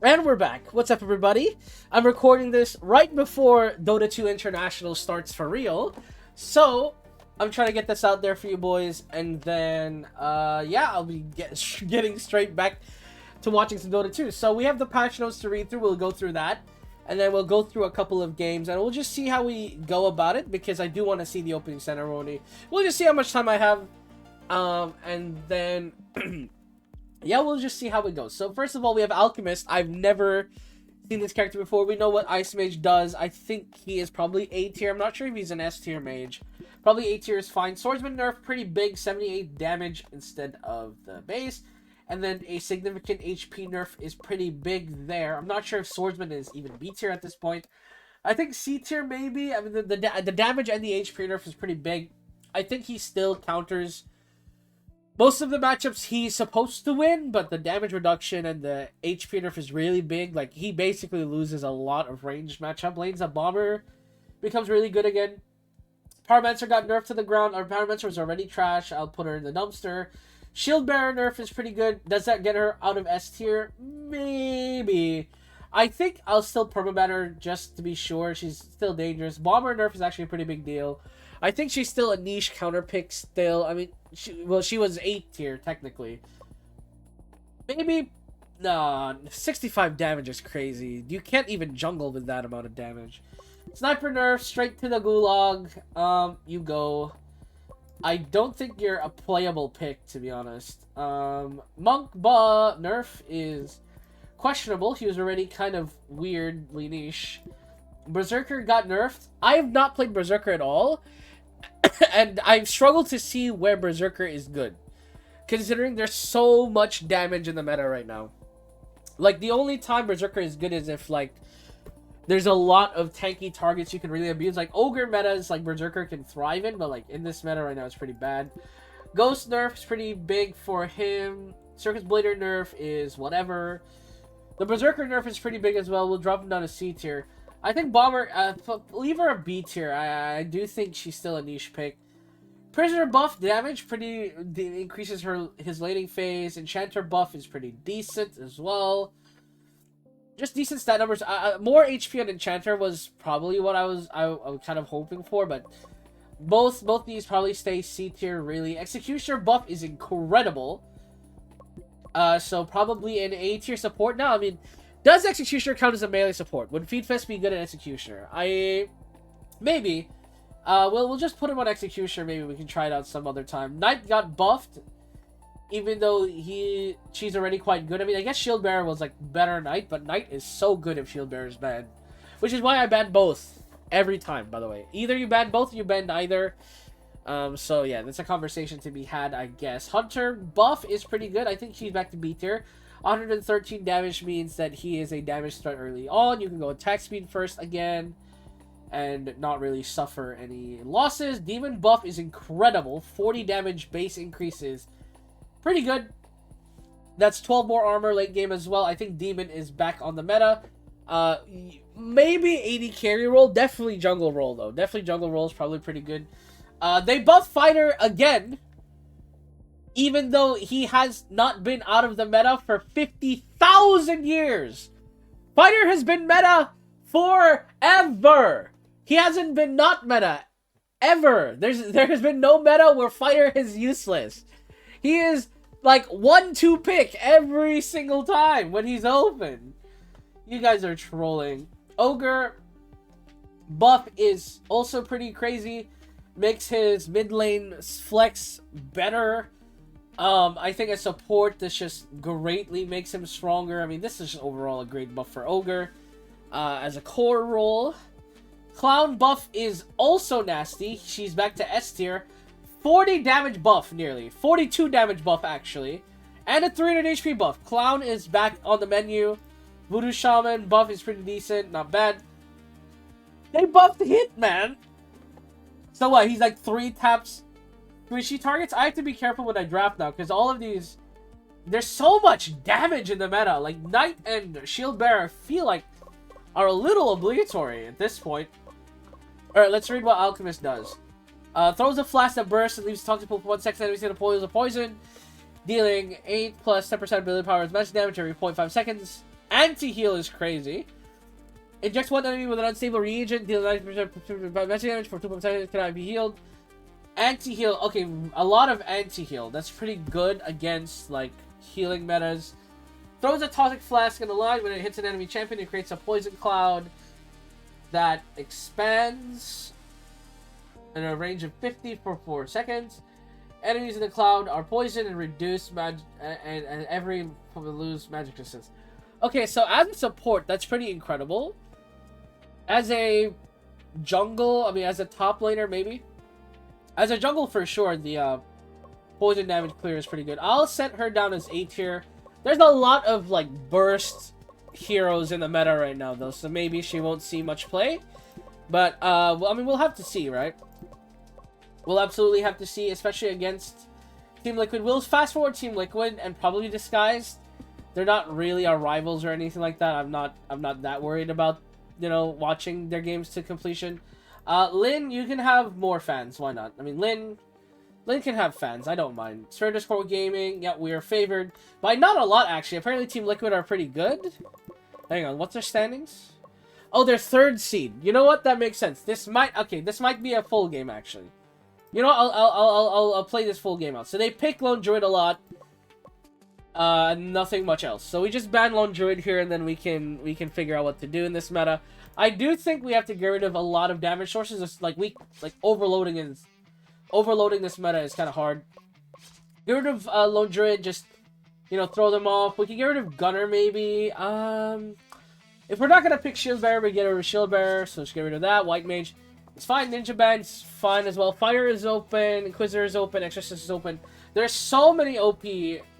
And we're back. What's up, everybody? I'm recording this right before Dota 2 International starts for real. So, I'm trying to get this out there for you boys. And then, yeah, I'll be getting straight back to watching some Dota 2. So, we have the patch notes to read through. We'll go through that. And then we'll go through a couple of games. And we'll just see how we go about it. Because I do want to see the opening ceremony. We'll just see how much time I have. And then... yeah, we'll just see how it goes. So, first of all, we have Alchemist. I've never seen this character before. We know what Ice Mage does. I think he is probably A tier. I'm not sure if he's an S tier mage. Probably A tier is fine. Swordsman nerf, pretty big. 78 damage instead of the base. And then a significant HP nerf is pretty big there. I'm not sure if Swordsman is even B tier at this point. I think C tier maybe. I mean, the damage and the HP nerf is pretty big. I think he still counters... most of the matchups he's supposed to win, but the damage reduction and the HP nerf is really big. Like, he basically loses a lot of ranged matchup lanes. A Bomber becomes really good again. Pyromancer got nerfed to the ground. Our Pyromancer was already trash. I'll put her in the dumpster. Shield Bearer nerf is pretty good. Does that get her out of S tier? Maybe. I think I'll still permaban her just to be sure. She's still dangerous. Bomber nerf is actually a pretty big deal. I think she's still a niche counter pick still. I mean, she was 8 tier, technically. Maybe... nah, 65 damage is crazy. You can't even jungle with that amount of damage. Sniper nerf, straight to the gulag. You go. I don't think you're a playable pick, to be honest. Monk nerf is questionable. He was already kind of weirdly niche. Berserker got nerfed. I have not played Berserker at all. And I've struggled to see where Berserker is good, considering there's so much damage in the meta right now. Like, the only time Berserker is good is if, like, there's a lot of tanky targets you can really abuse. Like, Ogre metas, like, Berserker can thrive in, but, like, in this meta right now, it's pretty bad. Ghost nerf is pretty big for him. Circus Blader nerf is whatever. The Berserker nerf is pretty big as well. We'll drop him down to C tier. I think Bomber, leave her a B tier. I do think she's still a niche pick. Prisoner buff damage increases his laning phase. Enchanter buff is pretty decent as well. Just decent stat numbers. More HP on Enchanter was probably what I was kind of hoping for, but both these probably stay C tier really. Executioner buff is incredible. So probably an A tier support. Now, I mean, does Executioner count as a melee support? Would Feedfest be good at Executioner? Maybe. We'll just put him on Executioner. Maybe we can try it out some other time. Knight got buffed, even though she's already quite good. I mean, I guess Shield Bearer was, like, better Knight, but Knight is so good if Shield Bearer is banned. Which is why I ban both every time, by the way. Either you ban both or you ban neither. So, yeah, that's a conversation to be had, I guess. Hunter buff is pretty good. I think she's back to B tier. 113 damage means that he is a damage threat early on. You can go attack speed first again and not really suffer any losses. Demon buff is incredible. 40 damage base increases. Pretty good. That's 12 more armor late game as well. I think Demon is back on the meta. Maybe 80 carry roll. Definitely jungle roll, though. Definitely jungle roll is probably pretty good. They buff Fighter again, even though he has not been out of the meta for 50,000 years. Fighter has been meta forever. He hasn't been not meta ever. There has been no meta where Fighter is useless. He is like 1-2 pick every single time when he's open. You guys are trolling. Ogre buff is also pretty crazy. Makes his mid lane flex better. I think as support, this just greatly makes him stronger. I mean, this is just overall a great buff for Ogre. As a core role, Clown buff is also nasty. She's back to S tier. 40 damage buff, nearly. 42 damage buff, actually. And a 300 HP buff. Clown is back on the menu. Voodoo Shaman buff is pretty decent. Not bad. They buffed Hitman. So what? He's like 3 taps. Squishy targets? I have to be careful when I draft now, because all of these... there's so much damage in the meta. Like, Knight and Shield Bearer, I feel like, are a little obligatory at this point. Alright, let's read what Alchemist does. Throws a flash that bursts and leaves toxic for 1 second. Enemies in a poison, dealing 8 plus 10% ability power as magic damage every 0.5 seconds. Anti-heal is crazy. Inject one enemy with an unstable reagent, deal 90% magic damage for 2 seconds, cannot be healed. Anti-heal, okay, a lot of anti-heal. That's pretty good against, like, healing metas. Throws a toxic flask in the line. When it hits an enemy champion, it creates a poison cloud that expands in a range of 50 for 4 seconds. Enemies in the cloud are poisoned and reduce magic, and every lose magic resistance. Okay, so as a support, that's pretty incredible. As a jungle, I mean, as a top laner, maybe. As a jungle, for sure, the poison damage clear is pretty good. I'll set her down as A tier. There's a lot of, like, burst heroes in the meta right now, though, so maybe she won't see much play. But, well, I mean, we'll have to see, right? We'll absolutely have to see, especially against Team Liquid. We'll fast forward Team Liquid and probably Disguised. They're not really our rivals or anything like that. I'm not that worried about, you know, watching their games to completion. Lynn, you can have more fans. Why not? I mean, Lynn can have fans. I don't mind. Sphere Gaming, yeah, we are favored by not a lot, actually. Apparently, Team Liquid are pretty good. Hang on, what's their standings? Oh, they're 3rd seed. You know what? That makes sense. This might be a full game, actually. You know, I'll play this full game out. So they pick Lone Druid a lot. Nothing much else. So we just ban Lone Druid here, and then we can figure out what to do in this meta. I do think we have to get rid of a lot of damage sources. It's like overloading this meta is kind of hard. Get rid of Lone Druid, just, you know, throw them off. We can get rid of Gunner maybe. If we're not gonna pick Shield Bearer, we get rid of Shield Bearer, so let's get rid of that. White Mage, it's fine. Ninja Band's fine as well. Fire is open. Inquisitor is open. Exorcist is open. There's so many OP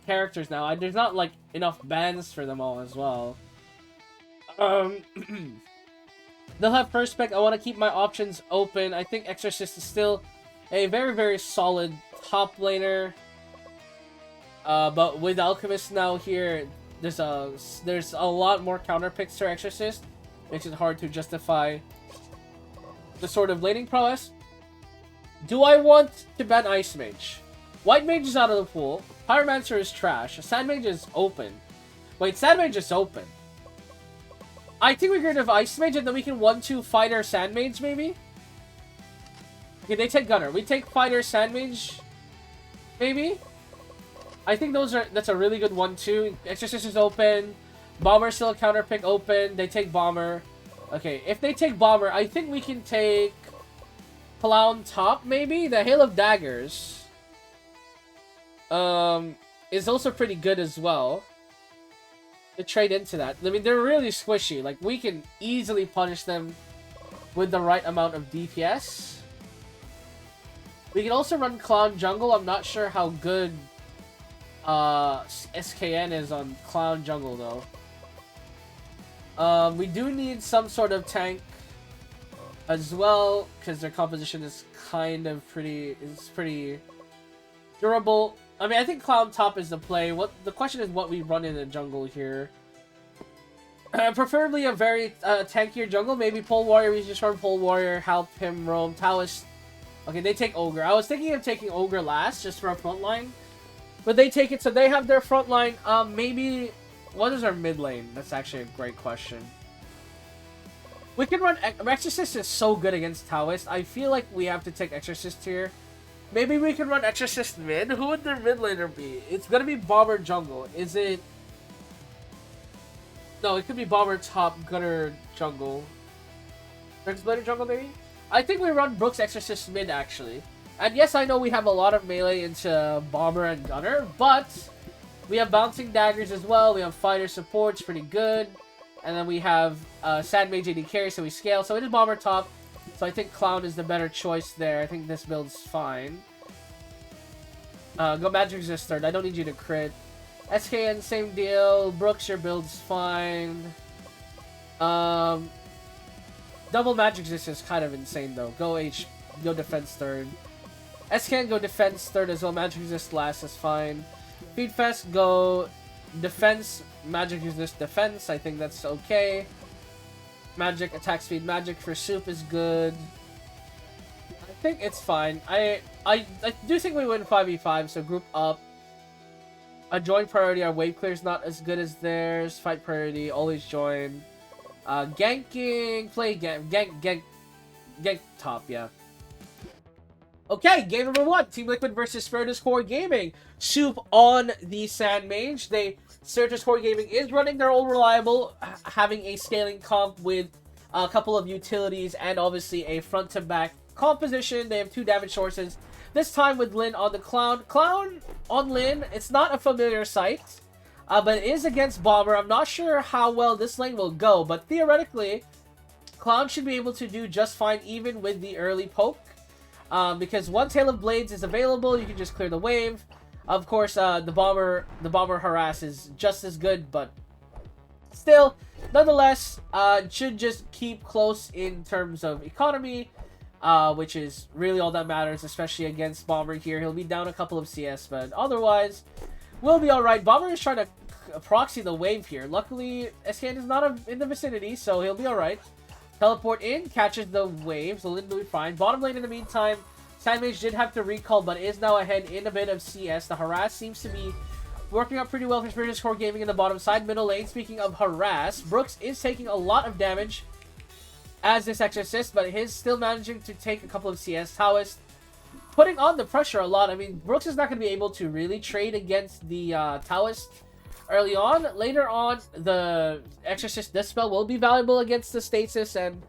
characters now. There's not, like, enough bans for them all as well. They'll have first spec. I want to keep my options open. I think Exorcist is still a very, very solid top laner. But with Alchemist now here, there's a lot more counter picks to Exorcist. Makes it hard to justify the sort of laning prowess. Do I want to ban Ice Mage? White Mage is out of the pool. Pyromancer is trash. Sand Mage is open. Wait, Sand Mage is open. I think we get rid of Ice Mage and then we can 1-2 Fighter Sand Mage, maybe? Okay, they take Gunner. We take Fighter Sand Mage, maybe? I think that's a really good 1-2. Exorcist is open. Bomber still a counter pick open. They take Bomber. Okay, if they take Bomber, I think we can take Clown top, maybe? The Hail of Daggers is also pretty good as well. To trade into that. I mean, they're really squishy. Like, we can easily punish them with the right amount of DPS. We can also run Clown Jungle. I'm not sure how good SKN is on Clown Jungle, though. We do need some sort of tank as well, because their composition is kind of pretty durable. I mean, I think Clown top is the play. The question is what we run in the jungle here. Preferably a very tankier jungle. Maybe Pole Warrior. We just run Pole Warrior, help him roam. Taoist. Okay, they take Ogre. I was thinking of taking Ogre last, just for a front line. But they take it, so they have their front line. Maybe... What is our mid lane? That's actually a great question. We can run... Exorcist is so good against Taoist. I feel like we have to take Exorcist here. Maybe we can run Exorcist mid? Who would their mid laner be? It's gonna be Bomber jungle. Is it... No, it could be Bomber top, Gunner jungle. Darksblader jungle, maybe? I think we run Brooks Exorcist mid, actually. And yes, I know we have a lot of melee into Bomber and Gunner, but we have Bouncing Daggers as well. We have Fighter supports, pretty good. And then we have Sand Mage AD carry, so we scale. So it is Bomber top. So I think Clown is the better choice there. I think this build's fine. Go Magic Resist third. I don't need you to crit. SKN, same deal. Brooks, your build's fine. Double Magic Resist is kind of insane, though. Go Defense third. SKN, go Defense third as well. Magic Resist last is fine. Feedfest, go Defense, Magic Resist Defense. I think that's okay. Magic, attack speed, magic for Soup is good. I think it's fine. I do think we win 5v5, so group up. A join priority, our wave clear is not as good as theirs. Fight priority, always join. Ganking, play gank top, yeah. Okay, game number 1. Team Liquid versus Spiritus Core Gaming. Soup on the Sand Mage. Spiritus Core Gaming is running their own reliable, having a scaling comp with a couple of utilities and obviously a front-to-back composition. They have 2 damage sources. This time with Lin on the Clown. Clown on Lin, it's not a familiar sight, but it is against Bomber. I'm not sure how well this lane will go, but theoretically, Clown should be able to do just fine even with the early poke. Because once Hail of Blades is available, you can just clear the wave. Of course, the bomber harass is just as good, but still, nonetheless, should just keep close in terms of economy, which is really all that matters, especially against Bomber here. He'll be down a couple of CS, but otherwise, we'll be alright. Bomber is trying to proxy the wave here. Luckily, SKN is not in the vicinity, so he'll be alright. Teleport in, catches the wave, so Lin will be fine. Bottom lane in the meantime, Sandmage did have to recall, but is now ahead in a bit of CS. The harass seems to be working out pretty well for Spiritus Core Gaming in the bottom side. Middle lane, speaking of harass, Brooks is taking a lot of damage as this Exorcist, but he's still managing to take a couple of CS. Taoist putting on the pressure a lot. I mean, Brooks is not going to be able to really trade against the Taoist early on. Later on, the Exorcist Dispel will be valuable against the Stasis and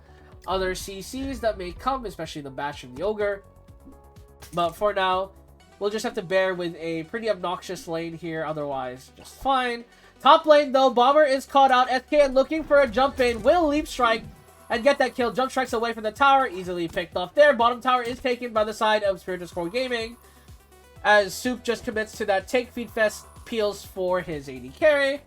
other CCs that may come, especially the Bash and the Ogre. But for now, we'll just have to bear with a pretty obnoxious lane here, otherwise just fine. Top lane though, Bomber is caught out. SKN looking for a jump in, will leap strike and get that kill. Jump strikes away from the tower, easily picked off there. Bottom tower is taken by the side of Spiritus Core Gaming, as Soup just commits to that take Feed Fest peels for his AD carry,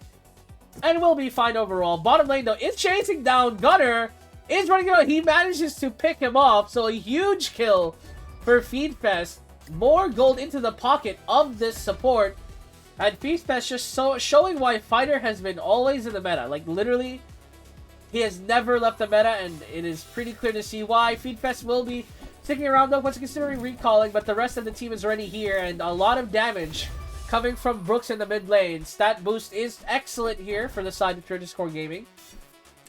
and will be fine overall. Bottom lane though is chasing down Gunner, is running around. He manages to pick him off, so a huge kill for Feed Fest. More gold into the pocket of this support, and Feed Fest just showing why Fighter has been always in the meta. Like literally, he has never left the meta, and it is pretty clear to see why. Feed Fest will be sticking around though, once considering recalling, but the rest of the team is already here, and a lot of damage coming from Brooks in the mid lane. Stat boost is excellent here for the side of Spiritus Core Gaming.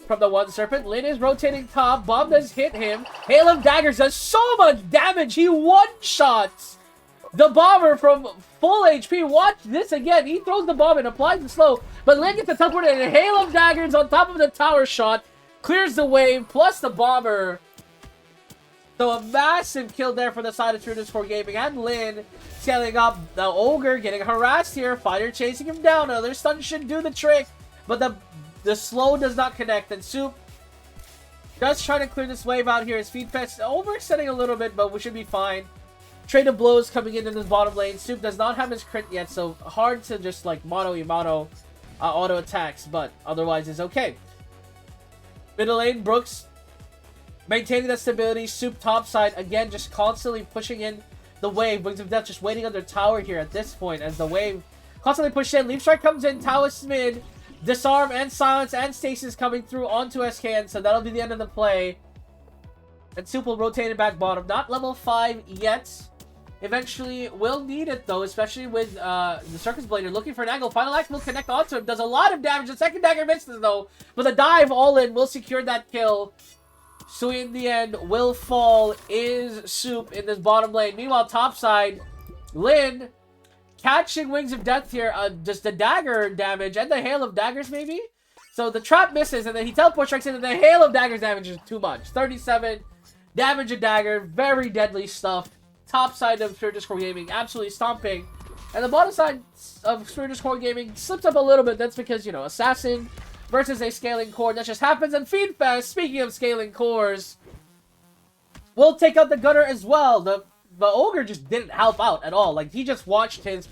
From the one Serpent, Lin is rotating top. Bomb does hit him. Hail of Daggers does so much damage. He one-shots the Bomber from full HP. Watch this again. He throws the bomb and applies the slow, but Lin gets the teleport and a Hail of Daggers on top of the tower shot. Clears the wave, plus the Bomber. So a massive kill there for the side of Spiritus Core Gaming, and Lin scaling up. The Ogre getting harassed here. Fighter chasing him down. Another stun should do the trick, but the slow does not connect, and Soup just trying to clear this wave out here. His Feed Fest overextending a little bit, but we should be fine. Trade of blows coming in this bottom lane. Soup does not have his crit yet, so hard to just like mono auto attacks, but otherwise is okay. Middle lane, Brooks maintaining that stability. Soup top side again, just constantly pushing in the wave. Wings of Death just waiting on their tower here at this point as the wave constantly pushed in. Leaf Strike comes in. Taoist mid. Disarm and Silence and Stasis coming through onto SKN, so that'll be the end of the play. And Soup will rotate it back bottom. Not level 5 yet. Eventually will need it though, especially with the Circus Blader looking for an angle. Final Axe will connect onto him. Does a lot of damage. The second dagger misses though, but the dive all in will secure that kill. So in the end, will fall is Soup in this bottom lane. Meanwhile, top side, Lin catching Wings of Death here, just the dagger damage and the Hail of Daggers maybe? So the trap misses and then he teleport strikes in and the Hail of Daggers damage is too much. 37 damage a dagger, very deadly stuff. Top side of Spiritus Core Gaming absolutely stomping. And the bottom side of Spiritus Core Gaming slips up a little bit. That's because, you know, Assassin versus a scaling core. That just happens. And Feed Fest, speaking of scaling cores, will take out the Gunner as well. The Ogre just didn't help out at all. Like, he just watched his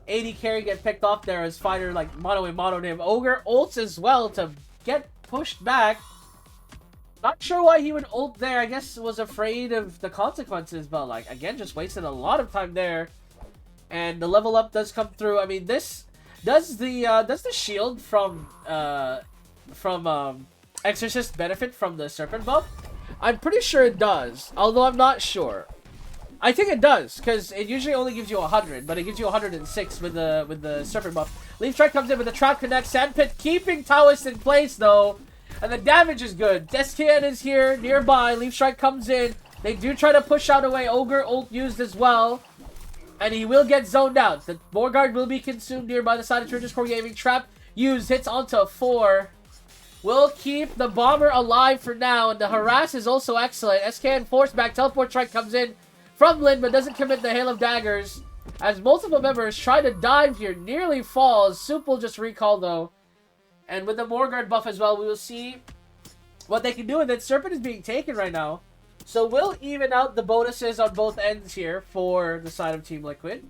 AD carry get picked off there as Fighter, like, mono'd him. Ogre ults as well to get pushed back. Not sure why he would ult there. I guess was afraid of the consequences, but, like, again, just wasted a lot of time there. And the level up does come through. I mean, this... Does the shield from Exorcist benefit from the Serpent buff? I'm pretty sure it does, although I'm not sure. I think it does, because it usually only gives you 100, but it gives you 106 with the Serpent buff. Leaf Strike comes in with the Trap Connect. Sandpit keeping Taoist in place, though. And the damage is good. Destian is here, nearby. Leaf Strike comes in. They do try to push out away. Ogre ult used as well. And he will get zoned out. The Morguard will be consumed here by the side of Turgis Core Gaming. Trap used, hits onto 4. Will keep the Bomber alive for now. And the Harass is also excellent. SKN force back. Teleport Strike comes in from Lin, but doesn't commit the Hail of Daggers. As multiple members try to dive here, nearly falls. Soup will just recall, though. And with the Morguard buff as well, we will see what they can do with it. Serpent is being taken right now. So we'll even out the bonuses on both ends here for the side of Team Liquid.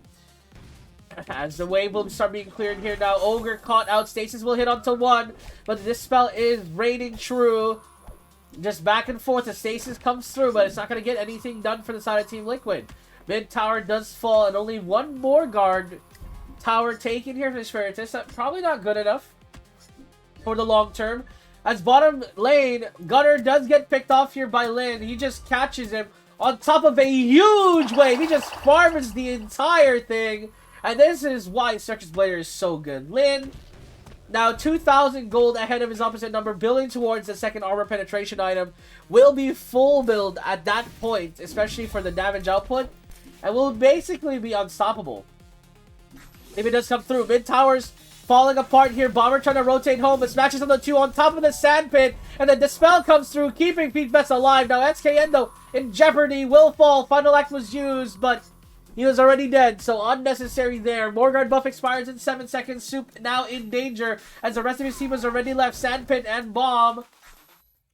As the wave will start being cleared here now. Ogre caught out. Stasis will hit onto 1. But this spell is raining true. Just back and forth as Stasis comes through. But it's not going to get anything done for the side of Team Liquid. Mid tower does fall. And only one more guard tower taken here for Spiritus. That's probably not good enough for the long term. As bottom lane, Gunner does get picked off here by Lin. He just catches him on top of a huge wave. He just farms the entire thing. And this is why Circus Blader is so good. Lin, now 2,000 gold ahead of his opposite number, building towards the second armor penetration item. Will be full build at that point, especially for the damage output. And will basically be unstoppable if it does come through. Mid towers falling apart here. Bomber trying to rotate home, but smashes on the 2 on top of the sand pit. And then Dispel comes through, keeping Feedfest alive. Now SKN, though, in jeopardy, will fall. Final Act was used, but he was already dead, so unnecessary there. Morguard buff expires in 7 seconds. Soup now in danger, as the rest of his team was already left. Sandpit and Bomb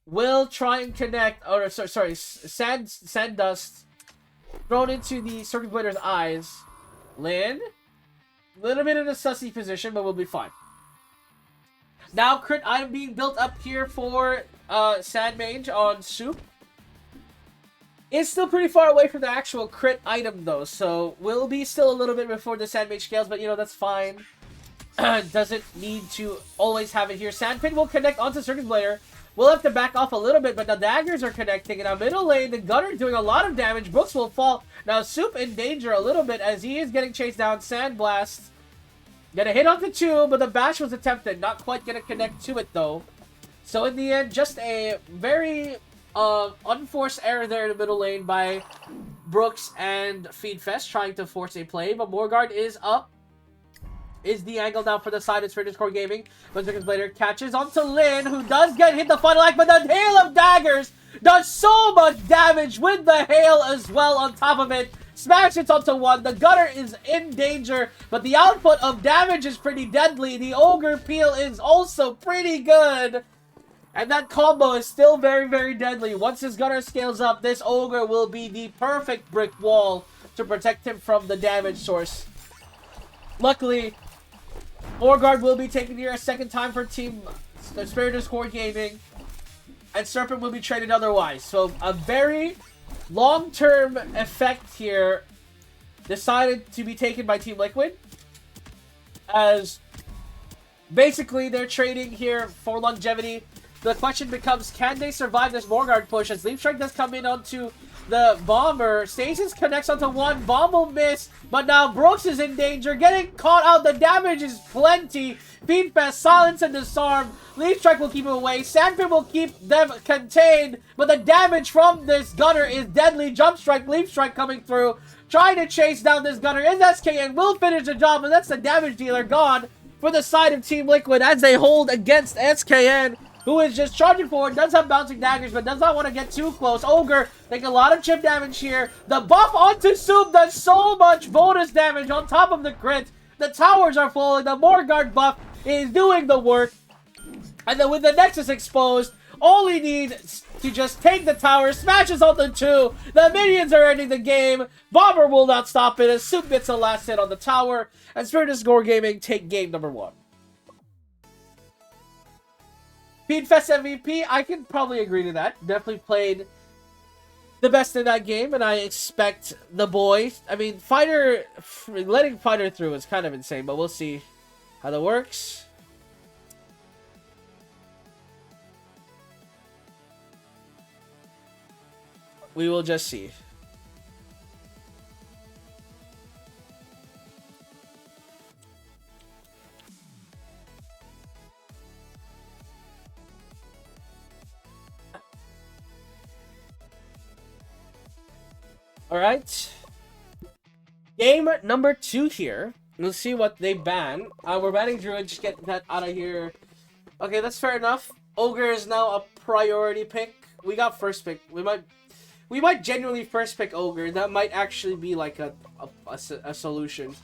will try and connect. Or, sorry, Sand Dust thrown into the Circuit Blader's eyes. Lin, a little bit in a sussy position, but we'll be fine. Now, crit item being built up here for Sand Mage on Soup. It's still pretty far away from the actual crit item, though, so we'll be still a little bit before the Sand Mage scales, but, you know, that's fine. Doesn't need to always have it here. Sandpit will connect onto Circuit Blader. We'll have to back off a little bit, but the daggers are connecting. And now middle lane, the Gunner doing a lot of damage. Brooks will fall. Now Soup in danger a little bit as he is getting chased down. Sandblast. Gonna hit onto 2, but the bash was attempted. Not quite gonna connect to it, though. So in the end, just a very unforced error there in the middle lane by Brooks and Feedfest trying to force a play. But Morguard is up. Is the angle now for the side of Spiritus Core Gaming. But seconds later, catches onto Lin, who does get hit the final act, but the Hail of Daggers does so much damage with the Hail as well on top of it. Smash it onto 1. The Gunner is in danger, but the output of damage is pretty deadly. The Ogre Peel is also pretty good. And that combo is still very, very deadly. Once his Gunner scales up, this Ogre will be the perfect brick wall to protect him from the damage source. Luckily, Morguard will be taken here a second time for Team Spiritus Core Gaming. And Serpent will be traded otherwise. So a very long-term effect here decided to be taken by Team Liquid. As basically they're trading here for longevity. The question becomes, can they survive this Morguard push? As Leaf Strike does come in onto the Bomber. Stasis connects onto 1. Bomb will miss. But now Brooks is in danger. Getting caught out. The damage is plenty. Feedfest, silence and disarm. Leaf Strike will keep him away. Sandpit will keep them contained. But the damage from this Gunner is deadly. Jump Strike, Leaf Strike coming through. Trying to chase down this Gunner. Is SKN will finish the job. And that's the damage dealer gone for the side of Team Liquid as they hold against SKN, who is just charging forward, does have bouncing daggers, but does not want to get too close. Ogre taking a lot of chip damage here. The buff onto Soup does so much bonus damage on top of the crit. The towers are falling. The Morguard buff is doing the work. And then with the Nexus exposed, all he needs to just take the tower, smashes on the 2. The minions are ending the game. Bomber will not stop it as Soup gets the last hit on the tower. And Spiritus Core Gaming take game number 1. Feedfest MVP, I can probably agree to that. Definitely played the best in that game, and I expect the boys. I mean, Fighter, letting Fighter through is kind of insane, but we'll see how that works. We will just see. Alright. Game number 2 here. We'll see what they ban. We're banning Druid, just get that out of here. Okay, that's fair enough. Ogre is now a priority pick. We got first pick. We might genuinely first pick Ogre. That might actually be like a solution.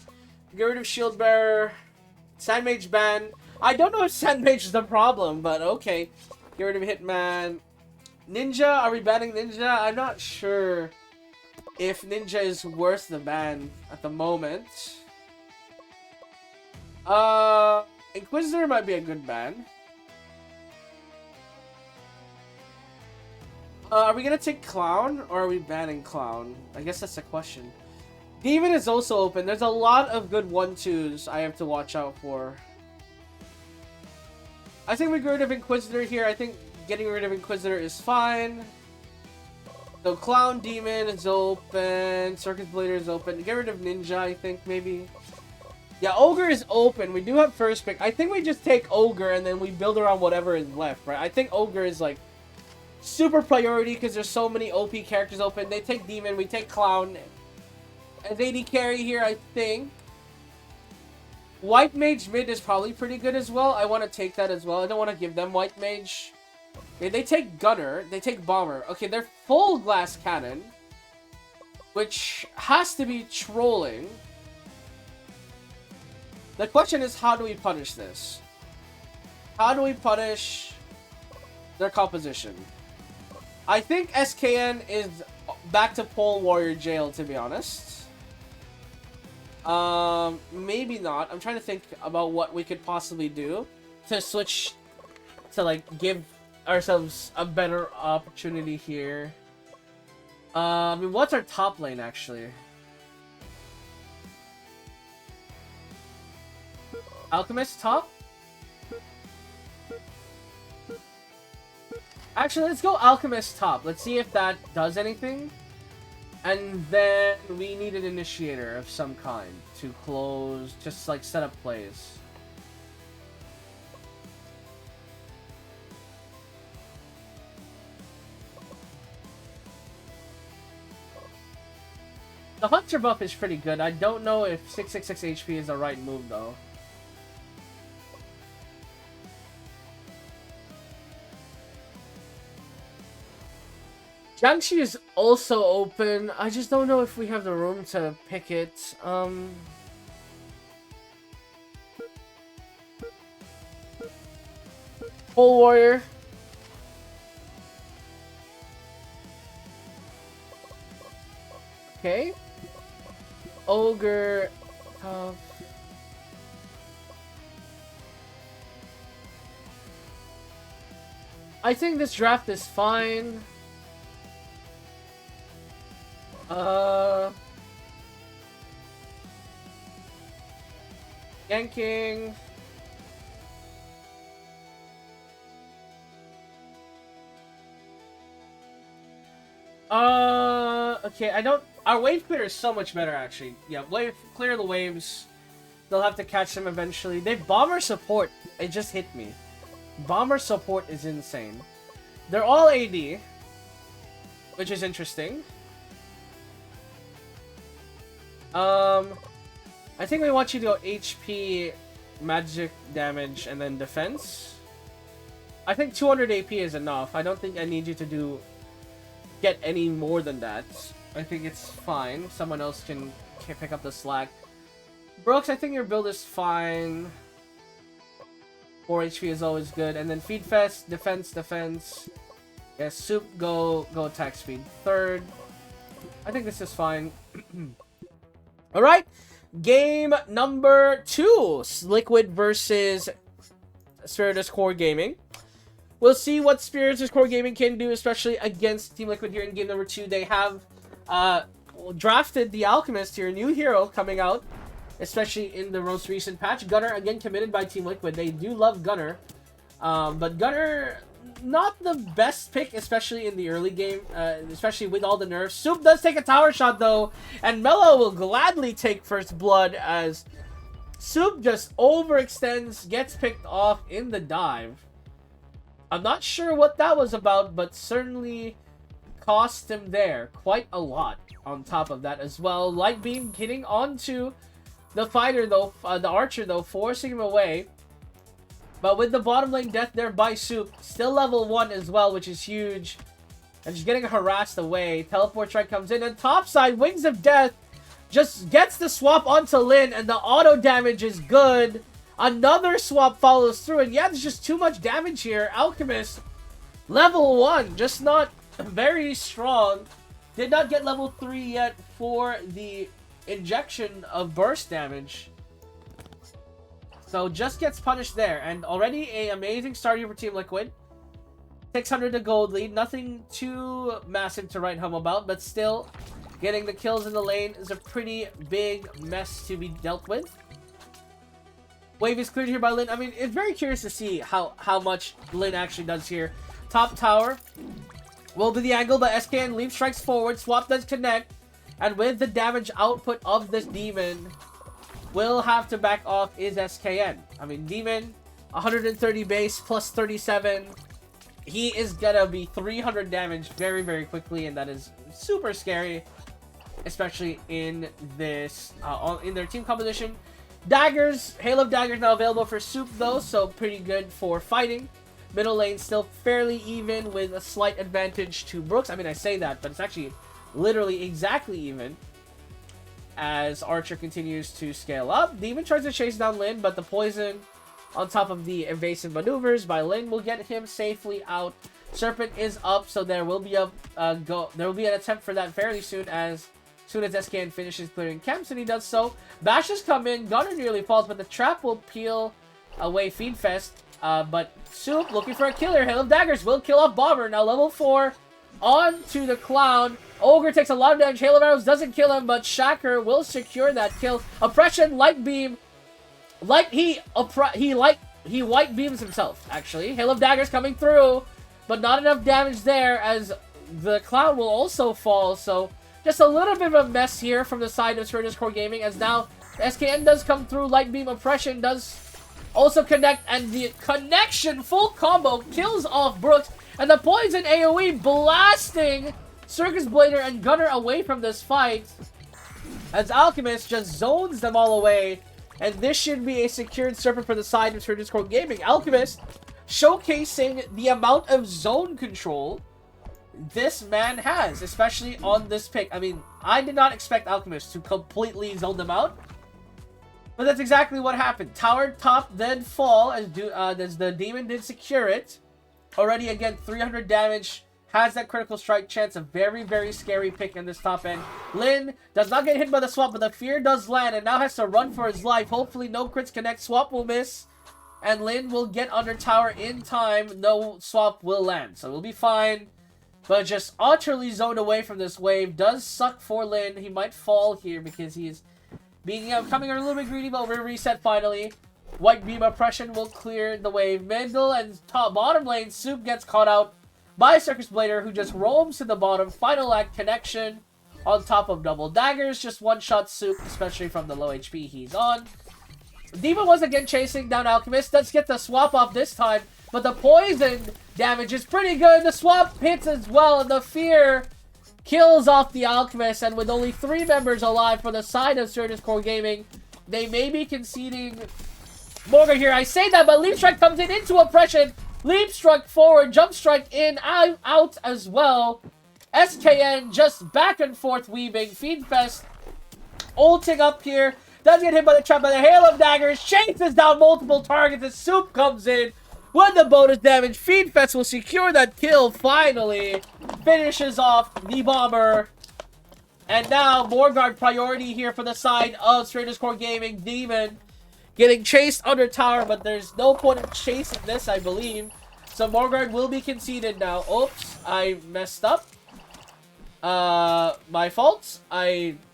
Get rid of Shield Bearer. Sand Mage ban. I don't know if Sand Mage is the problem, but okay. Get rid of Hitman. Ninja, are we banning Ninja? I'm not sure if Ninja is worth the ban at the moment. Inquisitor might be a good ban. Are we gonna take Clown, or are we banning Clown? I guess that's the question. Demon is also open. There's a lot of good 1-2s I have to watch out for. I think we get rid of Inquisitor here. I think getting rid of Inquisitor is fine. So Clown, Demon is open. Circus Blader is open. Get rid of Ninja, I think, maybe. Yeah, Ogre is open. We do have first pick. I think we just take Ogre and then we build around whatever is left, right? I think Ogre is like super priority because there's so many OP characters open. They take Demon, we take Clown. As AD carry here, I think. White Mage mid is probably pretty good as well. I want to take that as well. I don't want to give them White Mage. Okay, they take Gunner. They take Bomber. Okay, they're full Glass Cannon. Which has to be trolling. The question is, how do we punish this? How do we punish their composition? I think SKN is back to Pole Warrior Jail, to be honest. Maybe not. I'm trying to think about what we could possibly do to switch, to like give ourselves a better opportunity here. I mean, what's our top lane actually? Alchemist top? Actually, let's go Alchemist top. Let's see if that does anything. And then we need an initiator of some kind to close, just like set up plays. The Hunter buff is pretty good. I don't know if 666 HP is the right move though. Jiangxi is also open. I just don't know if we have the room to pick it. Pole Warrior. Okay. Ogre. I think this draft is fine. Yanking. Okay, our wave clear is so much better, actually. Yeah, clear the waves. They'll have to catch them eventually. They Bomber support. It just hit me. Bomber support is insane. They're all AD, which is interesting. I think we want you to go HP, magic damage, and then defense. I think 200 AP is enough. I don't think I need you to get any more than that. I think it's fine. Someone else can pick up the slack. Brooks, I think your build is fine. 4 HP is always good. And then Feed Fest, defense. Yeah, Soup, go attack speed. Third. I think this is fine. Alright. Game number 2. Liquid versus Spiritus Core Gaming. We'll see what Spiritus Core Gaming can do, especially against Team Liquid here in game number 2. They have drafted the Alchemist here, new hero coming out, especially in the most recent patch. Gunner, again, committed by Team Liquid. They do love Gunner. But Gunner, not the best pick, especially in the early game, especially with all the nerfs. Soup does take a tower shot, though, and Mello will gladly take first blood as Soup just overextends, gets picked off in the dive. I'm not sure what that was about, but certainly cost him there quite a lot on top of that as well. Light Beam hitting onto the fighter though, the archer though, forcing him away. But with the bottom lane death there by Soup, still level 1 as well, which is huge. And just getting harassed away. Teleport strike comes in, and topside, Wings of Death just gets the swap onto Lin, and the auto damage is good. Another swap follows through, and yeah, there's just too much damage here. Alchemist, level 1, just not very strong. Did not get level 3 yet for the injection of burst damage. So just gets punished there, and already a amazing start here for Team Liquid. 600 to gold lead, nothing too massive to write home about, but still, getting the kills in the lane is a pretty big mess to be dealt with. Wave is cleared here by Lin. I mean, it's very curious to see how much Lin actually does here. Top tower will be the angle, but SKN leap strikes forward, swap does connect, and with the damage output of this demon, will have to back off is SKN. I mean, demon, 130 base plus 37. He is gonna be 300 damage very, very quickly, and that is super scary, especially in this in their team composition. Daggers, Hail of Daggers now available for Soup though, so pretty good for fighting. Middle lane still fairly even with a slight advantage to Brooks. I mean, I say that, but it's actually literally exactly even as Archer continues to scale up. Demon tries to chase down Lin, but the poison on top of the evasive maneuvers by Lin will get him safely out. Serpent is up, so there will be an attempt for that fairly soon as SKN finishes clearing camps, and he does so. Bashes come in, Gunner nearly falls, but the trap will peel away Feedfest. But Soup looking for a killer. Hail of Daggers will kill off Bomber. Now level 4 on to the Clown. Ogre takes a lot of damage. Hail of Arrows doesn't kill him, but Shaker will secure that kill. Oppression, Light Beam. He white beams himself, actually. Hail of Daggers coming through, but not enough damage there as the Clown will also fall. So just a little bit of a mess here from the side of Spiritus Core Gaming, as now SKN does come through. Light Beam Oppression does also connect, and the connection full combo kills off Brooks, and the poison AoE blasting Circus Blader and Gunner away from this fight as Alchemist just zones them all away. And this should be a secured Serpent for the side of Spiritus Core Gaming. Alchemist showcasing the amount of zone control this man has, especially on this pick. I mean, I did not expect Alchemist to completely zone them out, but that's exactly what happened. Tower top, then fall as the demon did secure it. Already, again, 300 damage. Has that critical strike chance. A very, very scary pick in this top end. Lin does not get hit by the swap, but the fear does land and now has to run for his life. Hopefully no crits connect. Swap will miss, and Lin will get under tower in time. No swap will land, so we'll be fine. But just utterly zoned away from this wave. Does suck for Lin. He might fall here because he's coming a little bit greedy, but we're reset finally. White Beam Oppression will clear the wave. Middle and bottom lane, Soup gets caught out by Circus Blader, who just roams to the bottom. Final act connection on top of double daggers. Just one-shot Soup, especially from the low HP he's on. Demon was again chasing down Alchemist. Does get the swap off this time, but the poison damage is pretty good. The swap hits as well, and the fear kills off the Alchemist. And with only 3 members alive for the side of Spiritus Core Gaming, they may be conceding Morgan here. I say that, but Leap Strike comes in into Oppression. Leap Strike forward, Jump Strike in, out as well. SKN just back and forth weaving. Feedfest ulting up here. Does get hit by the trap, by the Hail of Daggers. Chases down multiple targets as Soup comes in with the bonus damage. Feedfest will secure that kill finally. Finishes off the Bomber. And now Morgard priority here for the side of Spiritus Core Gaming. Demon getting chased under tower, but there's no point in chasing this, I believe. So Morgard will be conceded now. Oops, I messed up. My fault. My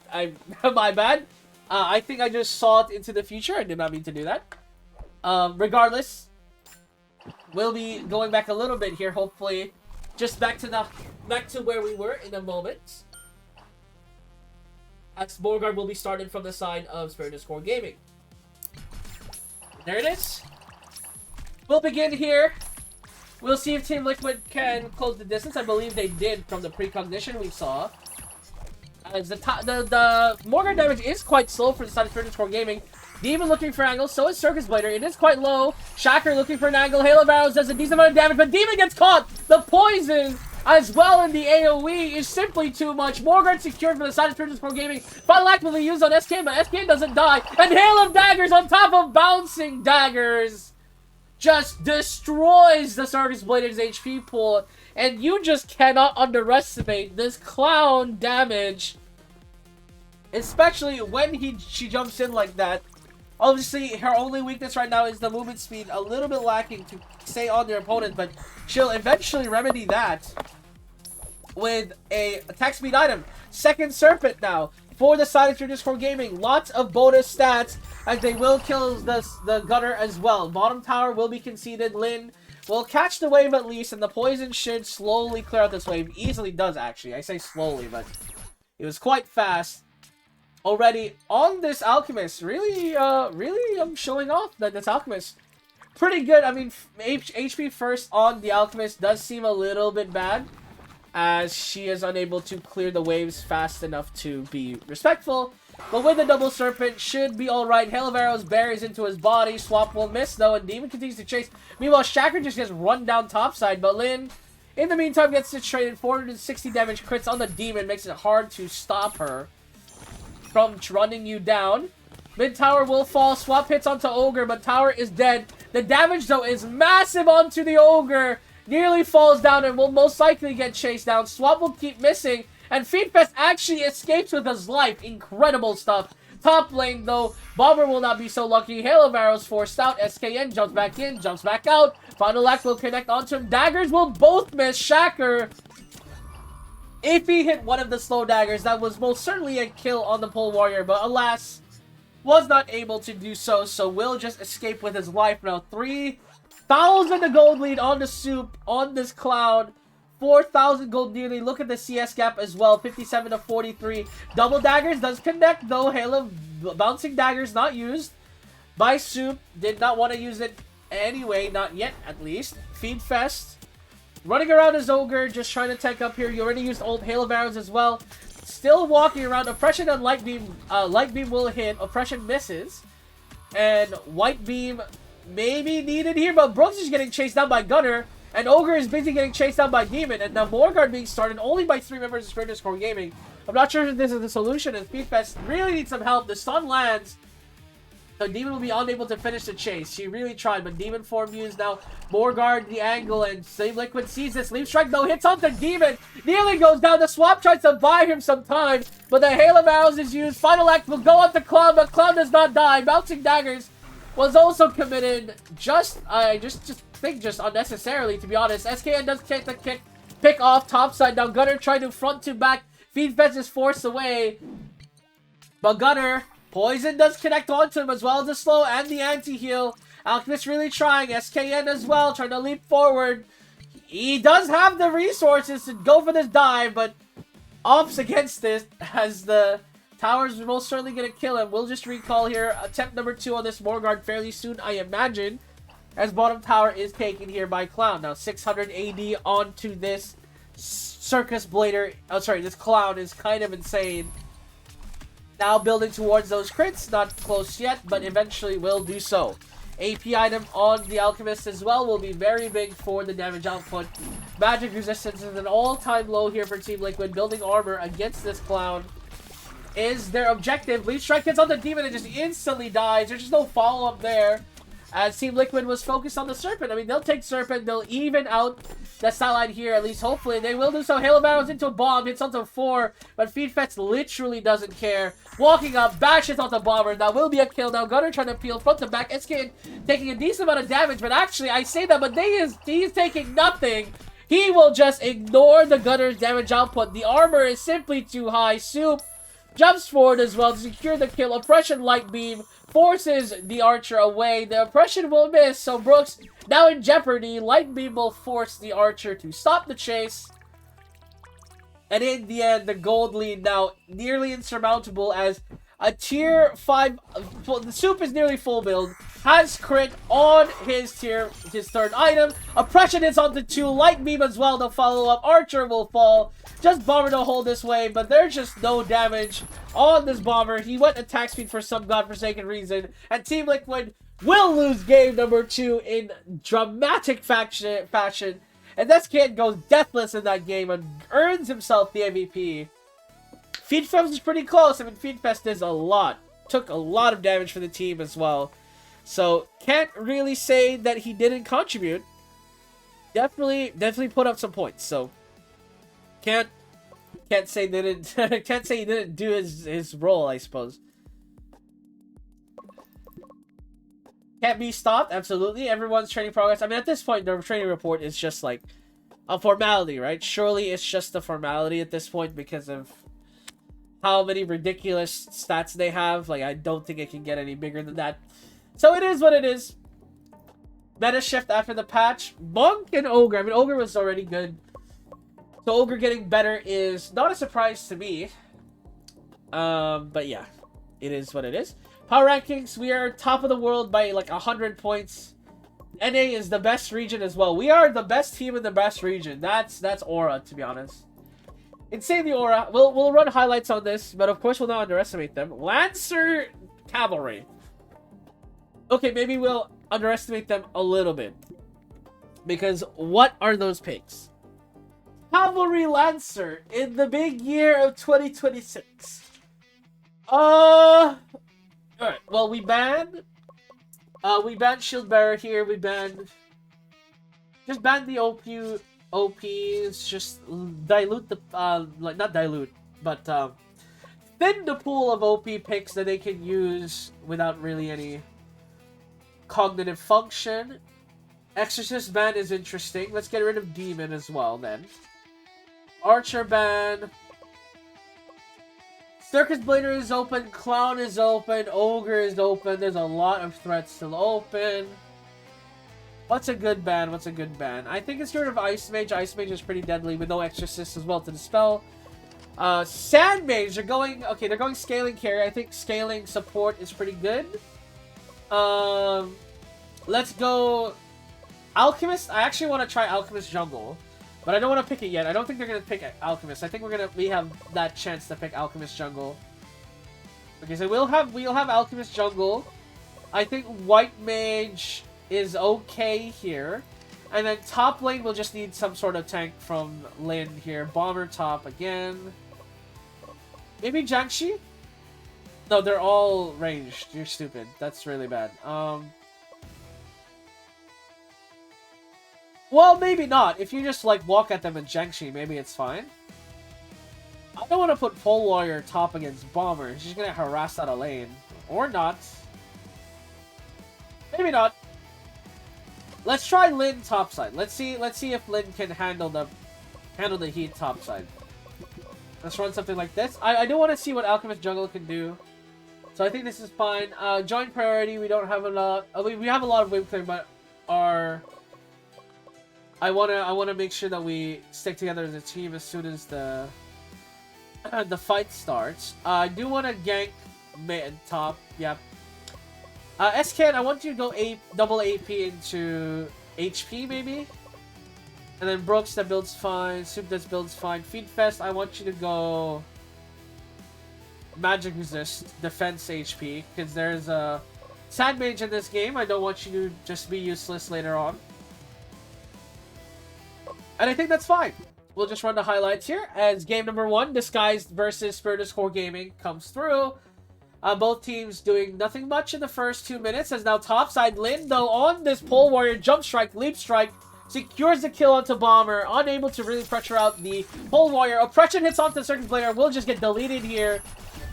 bad. I think I just saw it into the future. I did not mean to do that. Regardless, we'll be going back a little bit here, hopefully. Just back to where we were in a moment. As Morgard will be started from the side of Spiritus Core Gaming. There it is. We'll begin here We'll see if Team Liquid can close the distance. I believe they did from the precognition we saw. As the Morgan damage is quite slow for the side of Spirited Core Gaming. Demon looking for angles, so is Circus Blader. It is quite low. Shacker looking for an angle. Hail of Arrows does a decent amount of damage, but Demon gets caught! The poison as well in the AoE is simply too much. Morgan secured for the side of Spirited Core Gaming. Final act will be used on SKN, but SKN doesn't die. And Hail of Daggers on top of Bouncing Daggers just destroys the Circus Blader's HP pool. And you just cannot underestimate this clown damage. Especially when she jumps in like that. Obviously, her only weakness right now is the movement speed, a little bit lacking to stay on their opponent, but she'll eventually remedy that with a attack speed item. Second Serpent now for the side of Spirited Core Gaming. Lots of bonus stats as they will kill the Gunner as well. Bottom tower will be conceded. Lin will catch the wave at least, and the poison should slowly clear out this wave. Easily does, actually. I say slowly, but it was quite fast. Already on this Alchemist, really showing off that this Alchemist pretty good. I mean, HP first on the Alchemist does seem a little bit bad, as she is unable to clear the waves fast enough to be respectful. But with the double Serpent, should be alright. Hail of Arrows buries into his body. Swap will miss though, and Demon continues to chase. Meanwhile, Shacker just gets run down topside, but Lin, in the meantime, gets situated. 460 damage crits on the Demon, makes it hard to stop her from running you down. Mid tower will fall. Swap hits onto Ogre, but tower is dead. The damage, though, is massive onto the Ogre. Nearly falls down and will most likely get chased down. Swap will keep missing, and Feedfest actually escapes with his life. Incredible stuff. Top lane, though, Bomber will not be so lucky. Hail of Arrows forced out. SKN jumps back in, jumps back out. Final act will connect onto him. Daggers will both miss. Shacker, if he hit one of the slow daggers, that was most certainly a kill on the Pole Warrior, but alas, was not able to do so, so will just escape with his life now. 3,000 gold lead on the Soup, on this clown. 4,000 gold nearly. Look at the CS gap as well, 57 to 43. Double daggers does connect, though. Hail of Bouncing Daggers not used by Soup. Did not want to use it anyway, not yet at least. Feedfest running around as Ogre, just trying to tech up here. You already used old Hail of Arrows as well. Still walking around. Oppression on Light Beam. Light Beam will hit. Oppression misses. And White Beam may be needed here, but Brooks is getting chased down by Gunner. And Ogre is busy getting chased down by Demon. And now Morguard being started only by 3 members of Spirited Core Gaming. I'm not sure if this is the solution, and Speedfest really needs some help. The stun lands, so Demon will be unable to finish the chase. She really tried, but Demon form used now. Morguard the angle, and Save Liquid sees this. Leaf Strike though hits onto Demon. Nearly goes down. The Swap tries to buy him some time, but the Hail of Arrows is used. Final act will go on to Clown, but Clown does not die. Bouncing Daggers was also committed. I just think unnecessarily, to be honest. SKN does take the pick off topside. Now Gunner trying to front to back. Feedfest is forced away, but Gunner, poison does connect onto him as well as the slow and the anti-heal. Alchemist really trying. SKN as well, trying to leap forward. He does have the resources to go for this dive, but opts against this as the tower's most certainly going to kill him. We'll just recall here attempt number 2 on this Morguard fairly soon, I imagine, as bottom tower is taken here by Clown. Now 600 AD onto this Circus Blader. Oh, sorry, this Clown is kind of insane. Now building towards those crits, not close yet, but eventually will do so. AP item on the Alchemist as well will be very big for the damage output. Magic resistance is an all-time low here for Team Liquid. Building armor against this Clown is their objective. Leaf Strike hits on the Demon and just instantly dies. There's just no follow-up there, as Team Liquid was focused on the Serpent. I mean, they'll take Serpent, they'll even out the side line here, at least hopefully. They will do so. Hail of Arrows into a bomb, hits onto 4, but Feedfest literally doesn't care. Walking up, bashes onto Bomber. That will be a kill. Now Gunner trying to peel front to back. SK taking a decent amount of damage, but actually, I say that, but he's taking nothing. He will just ignore the Gunner's damage output. The armor is simply too high. Soup jumps forward as well to secure the kill. Oppression Light Beam forces the Archer away. The Oppression will miss, so Brooks now in jeopardy. Light Beam will force the Archer to stop the chase. And in the end, the gold lead now nearly insurmountable, as a tier 5... The Soup is nearly full build. has crit on his third item. Oppression hits onto 2, Light Beam as well to follow up. Archer will fall. Just Bomber to hold this way, but there's just no damage on this Bomber. He went attack speed for some godforsaken reason, and Team Liquid will lose game number 2 in dramatic fashion. And this kid goes deathless in that game and earns himself the MVP. Feedfest is pretty close. I mean, Feedfest is a lot. Took a lot of damage for the team as well. So, can't really say that he didn't contribute. Definitely put up some points. So, can't say didn't can't say he didn't do his role, I suppose. Can't be stopped, absolutely. Everyone's training progress. I mean, at this point, the training report is just like a formality, right? Surely it's just a formality at this point because of how many ridiculous stats they have. Like, I don't think it can get any bigger than that. So it is what it is. Meta shift after the patch. Monk and Ogre. I mean, Ogre was already good. So Ogre getting better is not a surprise to me. But yeah, it is what it is. Power rankings, we are top of the world by like 100 points. NA is the best region as well. We are the best team in the best region. That's Aura, to be honest. Insanely Aura. We'll run highlights on this, but of course we'll not underestimate them. Lancer Cavalry. Okay, maybe we'll underestimate them a little bit. Because what are those picks? Cavalry Lancer in the big year of 2026. Alright, well, we banned Shield Bearer here. Just ban the OPs. Just dilute the like, not dilute, but thin the pool of OP picks that they can use without really any cognitive function. Exorcist ban is interesting. Let's get rid of Demon as well then. Archer ban. Circus Blader is open, Clown is open, Ogre is open. There's a lot of threats still open. What's a good ban? What's a good ban? I think it's get rid of Ice Mage. Ice Mage is pretty deadly with no Exorcist as well to dispel. Sand Mage, they're going scaling carry. I think scaling support is pretty good. Let's go Alchemist. I actually want to try Alchemist Jungle. But I don't want to pick it yet. I don't think they're going to pick Alchemist. I think we have that chance to pick Alchemist Jungle. Okay, so we'll have Alchemist Jungle. I think White Mage is okay here. And then top lane we'll just need some sort of tank from Lin here. Bomber top again. Maybe Jiangxi? No, they're all ranged. You're stupid. That's really bad. Well, maybe not. If you just, like, walk at them in Jiangxi, maybe it's fine. I don't want to put Pole Warrior top against Bomber. She's going to harass out a lane. Or not. Maybe not. Let's try Lin topside. Let's see if Lin can handle the heat topside. Let's run something like this. I do want to see what Alchemist Jungle can do. So I think this is fine. Joint priority, we don't have a lot. We have a lot of wave clear, but I wanna make sure that we stick together as a team as soon as the fight starts. I do want to gank mid top. Yep. SKN, I want you to go double AP into HP maybe, and then Brooks that builds fine. Soup that builds fine. Feedfest, I want you to go Magic Resist defense HP because there's a Sand Mage in this game. I don't want you to just be useless later on. And I think that's fine. We'll just run the highlights here as game number 1, Disguised versus Spiritus Core Gaming, comes through. Both teams doing nothing much in the first 2 minutes, as now topside Lin, though, on this Pole Warrior jump strike, leap strike, secures the kill onto Bomber, unable to really pressure out the Pole Warrior. Oppression hits onto the Circus Blader, will just get deleted here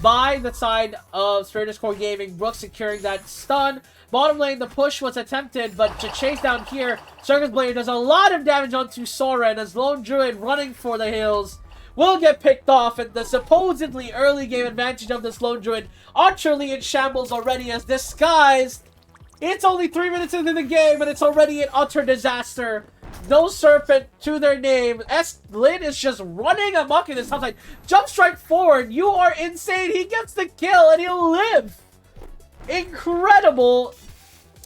by the side of Spiritus Core Gaming. Brooks securing that stun. Bottom lane, the push was attempted, but to chase down here, Circus Blader does a lot of damage onto Soren as Lone Druid running for the hills will get picked off, and the supposedly early game advantage of this Lone Druid utterly in shambles already as Disguised. It's only 3 minutes into the game, and it's already an utter disaster. No Serpent to their name. Lin is just running amok in this topside. Jump strike forward. You are insane. He gets the kill, and he'll live. Incredible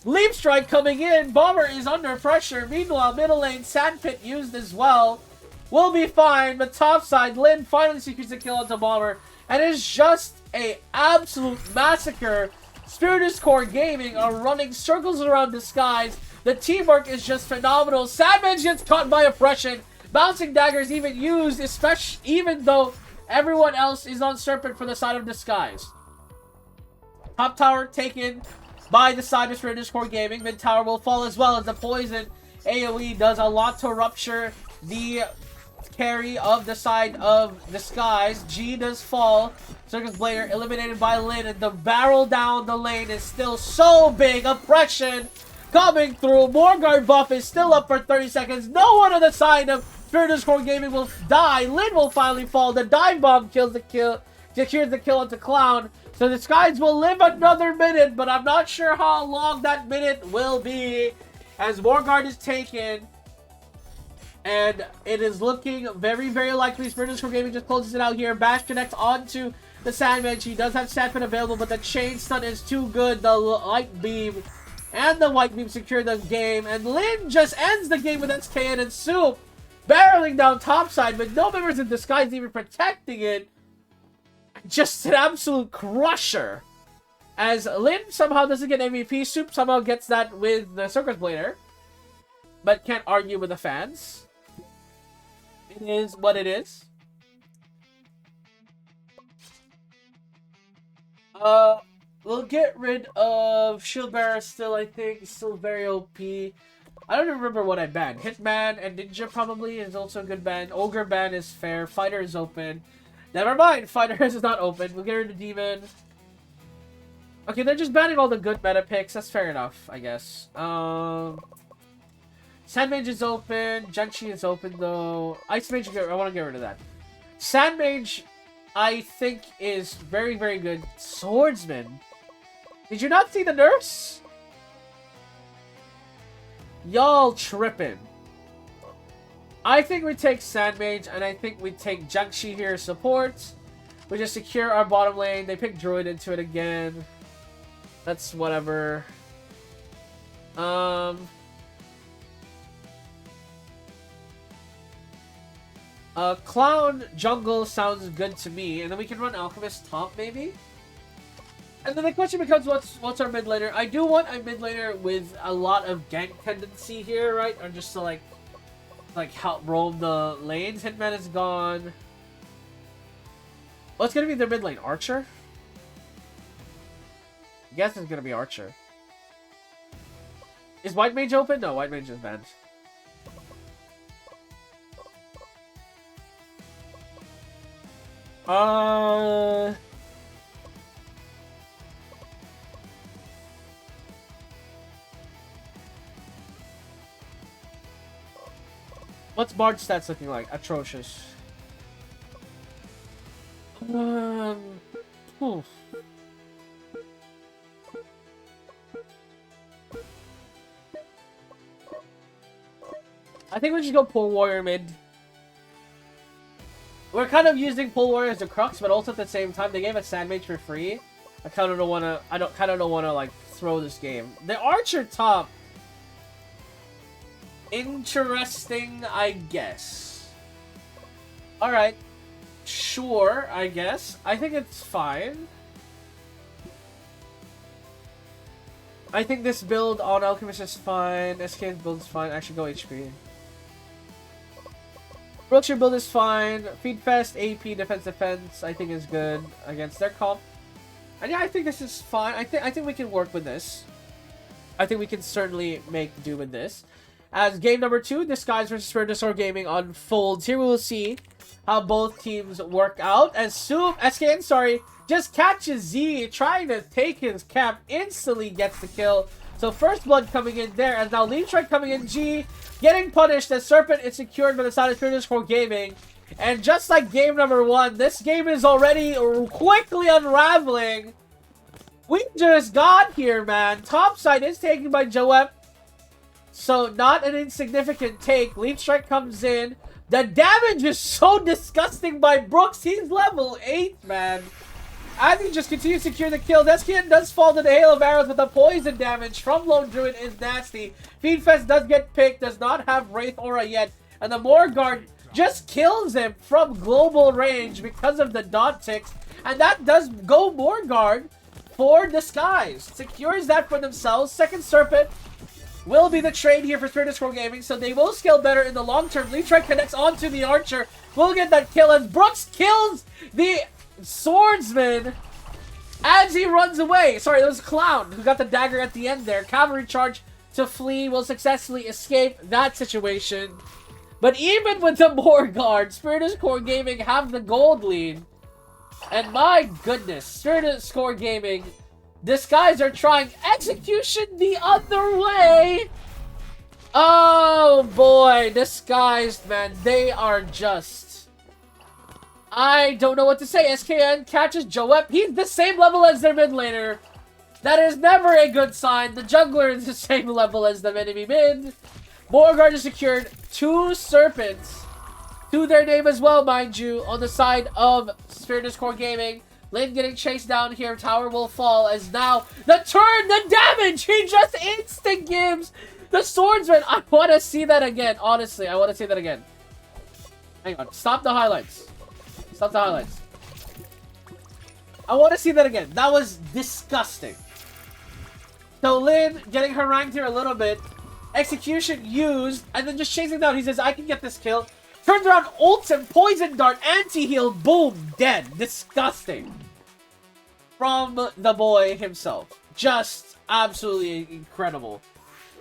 Leaf Strike coming in. Bomber is under pressure. Meanwhile, middle lane, Sandpit used as well. Will be fine, but top side, Lin finally secures the kill onto Bomber. And it's just a absolute massacre. Spiritus Core Gaming are running circles around Disguise. The teamwork is just phenomenal. Savage gets caught by oppression. Bouncing daggers even used, especially even though everyone else is on Serpent for the side of Disguise. Top tower taken by the side of Spiritus Core Gaming. Mid tower will fall as well as the poison AoE does a lot to rupture the carry of the side of Disguise. G does fall. Circus Blader eliminated by Lin, and the barrel down the lane is still so big. Oppression coming through. Morgard buff is still up for 30 seconds. No one on the side of Spiritus Core Gaming will die. Lin will finally fall. The dive bomb kills the kill, secures the kill onto Clown. So Disguise will live another minute, but I'm not sure how long that minute will be, as Morgard is taken. And it is looking very, very likely Spiritus Core Gaming just closes it out here. Bash connects onto the Sandmage. He does have Sandpit available, but the chain stun is too good. The light beam and the white beam secure the game. And Lin just ends the game with SKN and Soup barreling down topside with no members in Disguise even protecting it. Just an absolute crusher. As Lin somehow doesn't get MVP. Soup somehow gets that with the Circus Blader, but can't argue with the fans. It is what it is. We'll get rid of Shield Bearer still, I think. Still very OP. I don't remember what I banned. Hitman and Ninja probably is also a good ban. Ogre ban is fair. Fighter is open. Never mind. Fighter is not open. We'll get rid of Demon. Okay, they're just banning all the good meta picks. That's fair enough, I guess. Sandmage is open. Junchi is open, though. Ice Mage, I want to get rid of that. Sandmage, I think, is very, very good. Swordsman. Did you not see the nurse? Y'all tripping. I think we take Sandmage, and I think we take Junchi here support. We just secure our bottom lane. They pick Druid into it again. That's whatever. Clown jungle sounds good to me, and then we can run Alchemist top maybe. And then the question becomes, what's our mid laner? I do want a mid laner with a lot of gank tendency here, right? Or just to like help roam the lanes. Hitman is gone. What's gonna be their mid lane? Archer? I guess it's gonna be Archer. Is White Mage open? No, White Mage is banned. What's Bard stats looking like? Atrocious. Oof. I think we should go Pole Warrior mid. We're kind of using Pole Warrior as a crux, but also at the same time, they gave us Sandmage for free. I kind of don't want to, like, throw this game. The Archer top. Interesting, I guess. Alright. Sure, I guess. I think it's fine. I think this build on Alchemist is fine. SK's build is fine. I should go HP. Brookshire build is fine. Feed Fest, AP, defense, I think is good against their comp. And yeah, I think this is fine. I think we can work with this. I think we can certainly make do with this. As game number 2, Disguise versus Spiritus Core Gaming unfolds. Here we will see how both teams work out. As SKN, sorry, just catches Z trying to take his cap, instantly gets the kill. So first blood coming in there, as now Leaf Strike coming in. G getting punished as Serpent is secured by the side of Spiritus Core Gaming. And just like game number 1, this game is already quickly unraveling. We just got here, man. Top side is taken by Joep. So not an insignificant take. Leaf Strike comes in. The damage is so disgusting by Brooks. He's level 8, man. As he just continues to secure the kill, Deskian does fall to the hail of arrows, but the poison damage from Lone Druid is nasty. Feedfest does get picked, does not have Wraith Aura yet, and the Morguard just kills him from global range because of the dot ticks, and that does go Morguard for Disguise. Secures that for themselves. Second Serpent will be the trade here for Spirit Scroll Gaming, so they will scale better in the long term. Leafstrike connects onto the Archer. We'll get that kill as Brooks kills the Swordsman as he runs away. Sorry, it was Clown who got the dagger at the end there. Cavalry charge to flee will successfully escape that situation. But even with the Morguard, Spirit Core Gaming have the gold lead. And my goodness, Spirit Core Gaming, this guys are trying execution the other way. Oh boy, Disguised, man, they are just... I don't know what to say. SKN catches Joep. He's the same level as their mid laner. That is never a good sign. The jungler is the same level as the enemy mid. Morguard has secured 2 Serpents to their name as well, mind you, on the side of Spirit Core Gaming. Lane getting chased down here. Tower will fall as now the turn, the damage he just instant gives the Swordsman. I want to see that again. Honestly, I want to see that again. Hang on. Stop the highlights. Stop the highlights. I want to see that again. That was disgusting. So Lin getting harangued here a little bit. Execution used, and then just chasing down. He says, I can get this kill. Turns around, ults and poison dart, anti-heal, boom, dead. Disgusting. From the boy himself. Just absolutely incredible.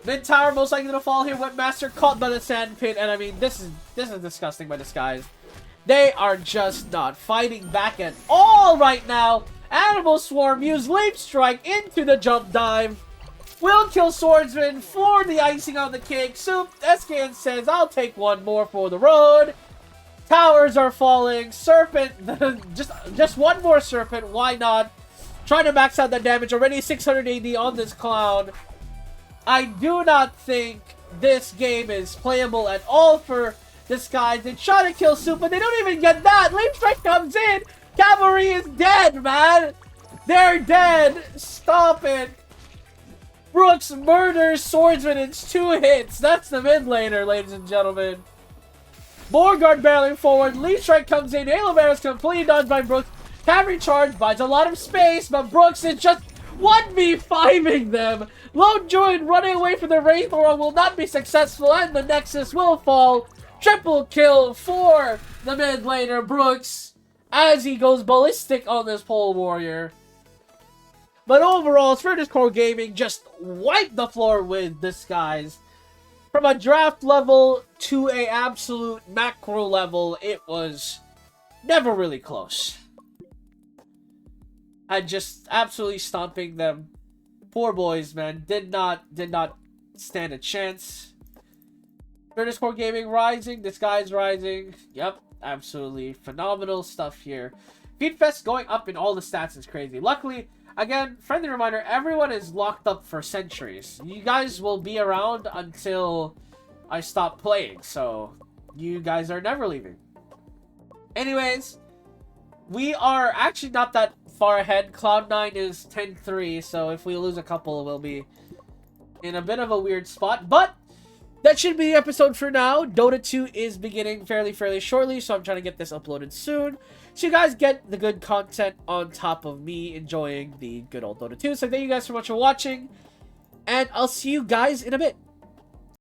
Mid tower most likely to fall here. Webmaster caught by the sand pit, and I mean, this is disgusting by Disguise. They are just not fighting back at all right now. Animal Swarm use Leap Strike into the jump dive. Will kill Swordsman for the icing on the cake. Soup, SKN says, I'll take one more for the road. Towers are falling. Serpent, just one more Serpent. Why not? Trying to max out that damage. Already 600 AD on this Clown. I do not think this game is playable at all for this guy. They try to kill Soup, but they don't even get that. Leap Strike comes in. Cavalry is dead, man. They're dead. Stop it. Brooks murders Swordsman in 2 hits. That's the mid laner, ladies and gentlemen. Morguard barreling forward. Leaf Strike comes in. Halo Bear is completely dodged by Brooks. Cavalry charge buys a lot of space, but Brooks is just 1v5ing them. Lone Druid running away from the Wraith Aura will not be successful, and the Nexus will fall. Triple kill for the mid laner, Brooks, as he goes ballistic on this pole warrior. But overall, Spirit Core Gaming just wiped the floor with this, guys. From a draft level to a absolute macro level, it was never really close. I just absolutely stomping them. Poor boys, man. Did not stand a chance. Spirit Core Gaming rising. This guy's rising. Yep, absolutely phenomenal stuff here. Feedfest going up in all the stats is crazy. Luckily, again, friendly reminder, everyone is locked up for centuries. You guys will be around until I stop playing, so you guys are never leaving. Anyways, we are actually not that far ahead. Cloud9 is 10-3, so if we lose a couple, we'll be in a bit of a weird spot. But that should be the episode for now. Dota 2 is beginning fairly shortly, so I'm trying to get this uploaded soon, so you guys get the good content on top of me enjoying the good old Dota 2. So thank you guys so much for watching, and I'll see you guys in a bit.